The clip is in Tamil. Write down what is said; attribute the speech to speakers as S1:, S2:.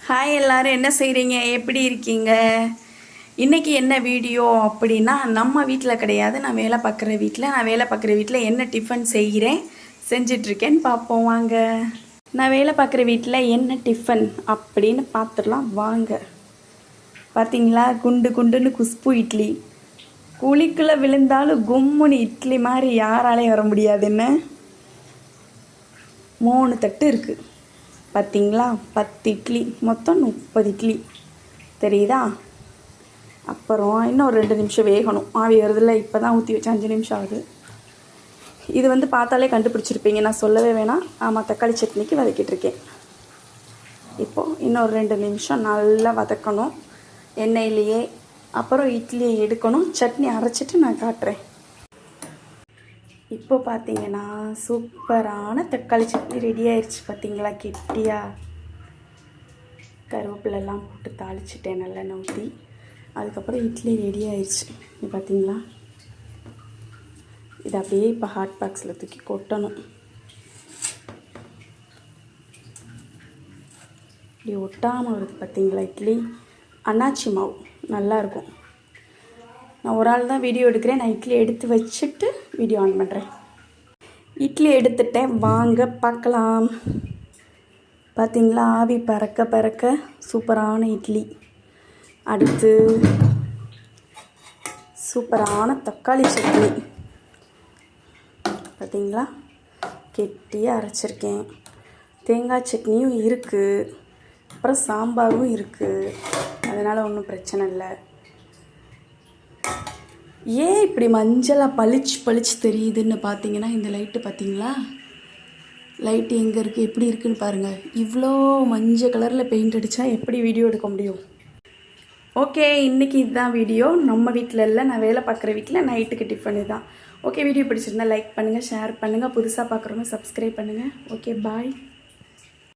S1: ஹாய் எல்லாரும் என்ன செய்கிறீங்க, எப்படி இருக்கீங்க? இன்றைக்கி என்ன வீடியோ அப்படின்னா, நம்ம வீட்டில் கிடையாது, நான் வேலை பார்க்குற வீட்டில் என்ன டிஃபன் செஞ்சிட்ருக்கேன்னு பார்ப்போம் வாங்க. நான் வேலை பார்க்குற வீட்டில் என்ன டிஃபன் அப்படின்னு பார்த்துடலாம் வாங்க. பார்த்தீங்களா, குண்டு குண்டுன்னு குஷ்பு இட்லி. குழிக்குள்ளே விழுந்தாலும் கும்முன்னு இட்லி மாதிரி யாராலையும் வர முடியாதுன்னு 3 தட்டு இருக்குது. பார்த்தீங்களா, 10 இட்லி, மொத்தம் 30 இட்லி தெரியுதா? அப்புறம் இன்னும் 2 நிமிஷம் வேகணும். ஆவி வருதில்ல, இப்போ தான் ஊற்றி வச்சு 5 நிமிஷம் ஆகுது. இது பார்த்தாலே கண்டுபிடிச்சிருப்பீங்க, நான் சொல்லவே வேணாம். ஆமாம், தக்காளி சட்னிக்கு வதக்கிட்டுருக்கேன். இப்போது இன்னொரு 2 நிமிஷம் நல்லா வதக்கணும் எண்ணெயிலேயே. அப்புறம் இட்லியை எடுக்கணும், சட்னி அரைச்சிட்டு நான் காட்டுறேன். இப்போ பார்த்தீங்கன்னா சூப்பரான தக்காளி சட்னி ரெடி ஆயிடுச்சு. பார்த்தீங்களா, கெட்டியாக கருவேப்பிலெல்லாம் போட்டு தாளிச்சிட்டேன் நல்லெண்ணெய் ஊற்றி. அதுக்கப்புறம் இட்லி ரெடி ஆயிடுச்சு. இது பார்த்தீங்களா, இது அப்படியே இப்போ ஹாட் பாக்ஸில் தூக்கி கொட்டணும். இப்படி ஒட்டாமல் வருது பார்த்தீங்களா இட்லி. அன்னாச்சி மாவு நல்லாயிருக்கும். நான் ஒரு ஆள் தான் வீடியோ எடுக்கிறேன். நான் இட்லி எடுத்து வச்சுட்டு வீடியோ ஆன் பண்ணுறேன். இட்லி எடுத்துட்டேன், வாங்க பார்க்கலாம். பார்த்தீங்களா, ஆவி பறக்க பறக்க சூப்பரான இட்லி. அடுத்து சூப்பரான தக்காளி சட்னி. பார்த்தீங்களா, கெட்டியாக அரைச்சிருக்கேன். தேங்காய் சட்னியும் இருக்குது, அப்புறம் சாம்பாரும் இருக்குது. அதனால் ஒன்றும் பிரச்சனை இல்லை. ஏன் இப்படி மஞ்சளாக பளிச்சு தெரியுதுன்னு பார்த்தீங்கன்னா, இந்த லைட்டு பார்த்தீங்களா, லைட்டு எங்கே இருக்குது, எப்படி இருக்குதுன்னு பாருங்கள். இவ்வளோ மஞ்சள் கலரில் பெயிண்ட் அடித்தா எப்படி வீடியோ எடுக்க முடியும்? ஓகே, இன்றைக்கி இதுதான் வீடியோ. நம்ம வீட்டில் இல்லை, நான் வேலை பார்க்குற வீட்டில் நைட்டுக்கு டிஃபன் தான். ஓகே, வீடியோ பிடிச்சிருந்தா லைக் பண்ணுங்கள், ஷேர் பண்ணுங்கள். புதுசாக பார்க்குறவங்க சப்ஸ்கிரைப் பண்ணுங்கள். ஓகே, பாய்.